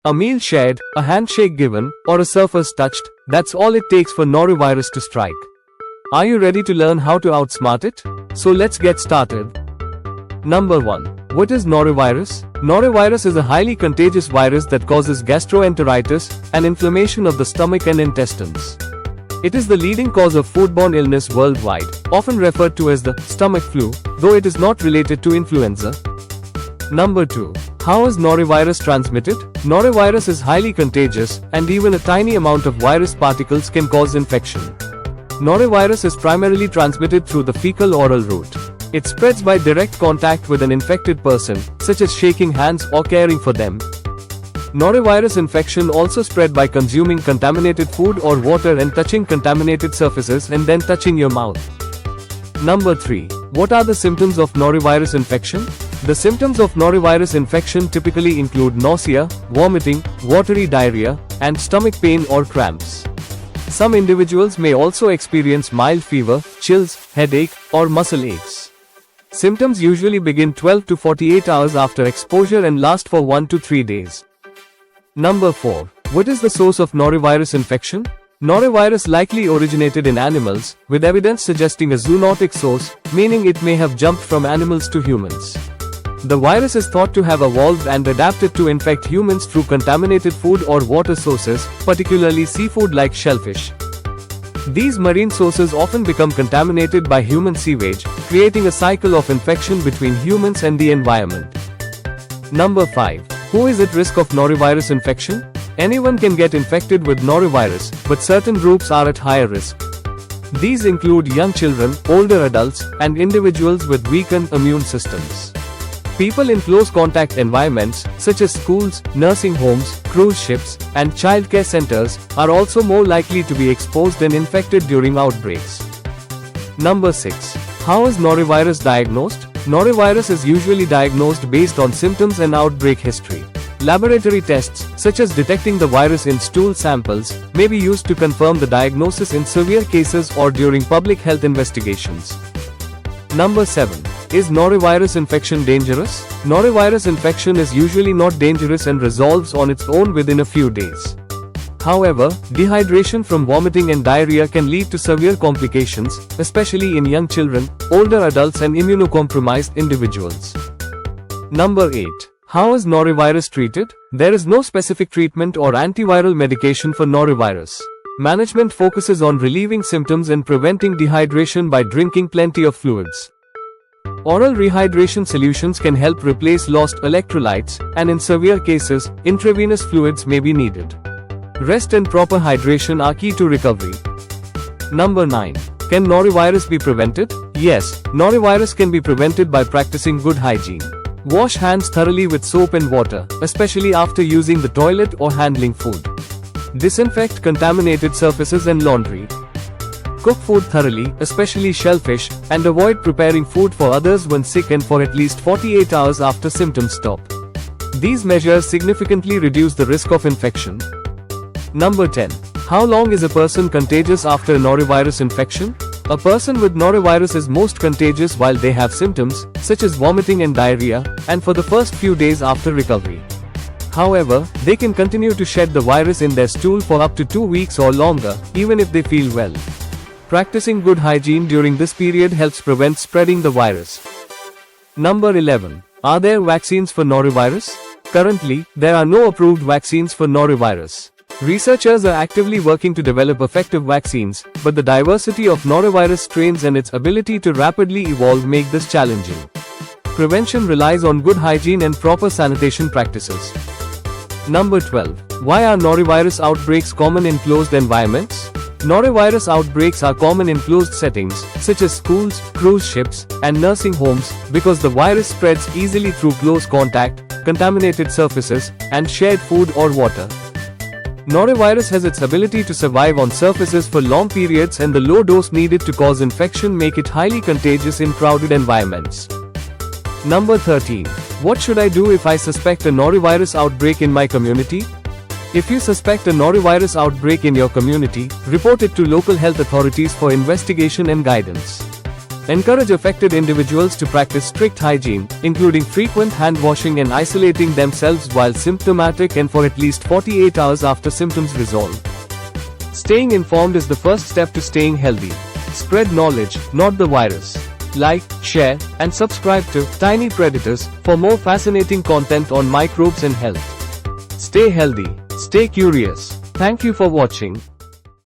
A meal shared, a handshake given, or a surface touched, that's all it takes for norovirus to strike. Are you ready to learn how to outsmart it? So let's get started. Number 1. What is norovirus? Norovirus is a highly contagious virus that causes gastroenteritis, an inflammation of the stomach and intestines. It is the leading cause of foodborne illness worldwide, often referred to as the stomach flu, though it is not related to influenza. Number 2. How is norovirus transmitted? Norovirus is highly contagious, and even a tiny amount of virus particles can cause infection. Norovirus is primarily transmitted through the fecal-oral route. It spreads by direct contact with an infected person, such as shaking hands or caring for them. Norovirus infection also spread by consuming contaminated food or water and touching contaminated surfaces and then touching your mouth. Number 3. What are the symptoms of norovirus infection? The symptoms of norovirus infection typically include nausea, vomiting, watery diarrhea, and stomach pain or cramps. Some individuals may also experience mild fever, chills, headache, or muscle aches. Symptoms usually begin 12 to 48 hours after exposure and last for 1 to 3 days. Number 4. What is the source of norovirus infection? Norovirus likely originated in animals, with evidence suggesting a zoonotic source, meaning it may have jumped from animals to humans. The virus is thought to have evolved and adapted to infect humans through contaminated food or water sources, particularly seafood like shellfish. These marine sources often become contaminated by human sewage, creating a cycle of infection between humans and the environment. Number 5. Who is at risk of norovirus infection? Anyone can get infected with norovirus, but certain groups are at higher risk. These include young children, older adults, and individuals with weakened immune systems. People in close contact environments, such as schools, nursing homes, cruise ships, and childcare centers, are also more likely to be exposed and infected during outbreaks. Number 6. How is norovirus diagnosed? Norovirus is usually diagnosed based on symptoms and outbreak history. Laboratory tests, such as detecting the virus in stool samples, may be used to confirm the diagnosis in severe cases or during public health investigations. Number 7. Is norovirus infection dangerous? Norovirus infection is usually not dangerous and resolves on its own within a few days. However, dehydration from vomiting and diarrhea can lead to severe complications, especially in young children, older adults and immunocompromised individuals. Number 8. How is norovirus treated? There is no specific treatment or antiviral medication for norovirus. Management focuses on relieving symptoms and preventing dehydration by drinking plenty of fluids. Oral rehydration solutions can help replace lost electrolytes, and in severe cases, intravenous fluids may be needed. Rest and proper hydration are key to recovery. Number 9. Can norovirus be prevented? Yes, norovirus can be prevented by practicing good hygiene. Wash hands thoroughly with soap and water, especially after using the toilet or handling food. Disinfect contaminated surfaces and laundry. Cook food thoroughly, especially shellfish, and avoid preparing food for others when sick and for at least 48 hours after symptoms stop. These measures significantly reduce the risk of infection. Number 10. How long is a person contagious after a norovirus infection? A person with norovirus is most contagious while they have symptoms, such as vomiting and diarrhea, and for the first few days after recovery. However, they can continue to shed the virus in their stool for up to 2 weeks or longer, even if they feel well. Practicing good hygiene during this period helps prevent spreading the virus. Number 11. Are there vaccines for norovirus? Currently, there are no approved vaccines for norovirus. Researchers are actively working to develop effective vaccines, but the diversity of norovirus strains and its ability to rapidly evolve make this challenging. Prevention relies on good hygiene and proper sanitation practices. Number 12. Why are norovirus outbreaks common in closed environments? Norovirus outbreaks are common in closed settings, such as schools, cruise ships, and nursing homes, because the virus spreads easily through close contact, contaminated surfaces, and shared food or water. Norovirus has its ability to survive on surfaces for long periods, and the low dose needed to cause infection make it highly contagious in crowded environments. Number 13. What should I do if I suspect a norovirus outbreak in my community? If you suspect a norovirus outbreak in your community, report it to local health authorities for investigation and guidance. Encourage affected individuals to practice strict hygiene, including frequent hand washing and isolating themselves while symptomatic and for at least 48 hours after symptoms resolve. Staying informed is the first step to staying healthy. Spread knowledge, not the virus. Like, share, and subscribe to Tiny Predators for more fascinating content on microbes and health. Stay healthy, stay curious. Thank you for watching.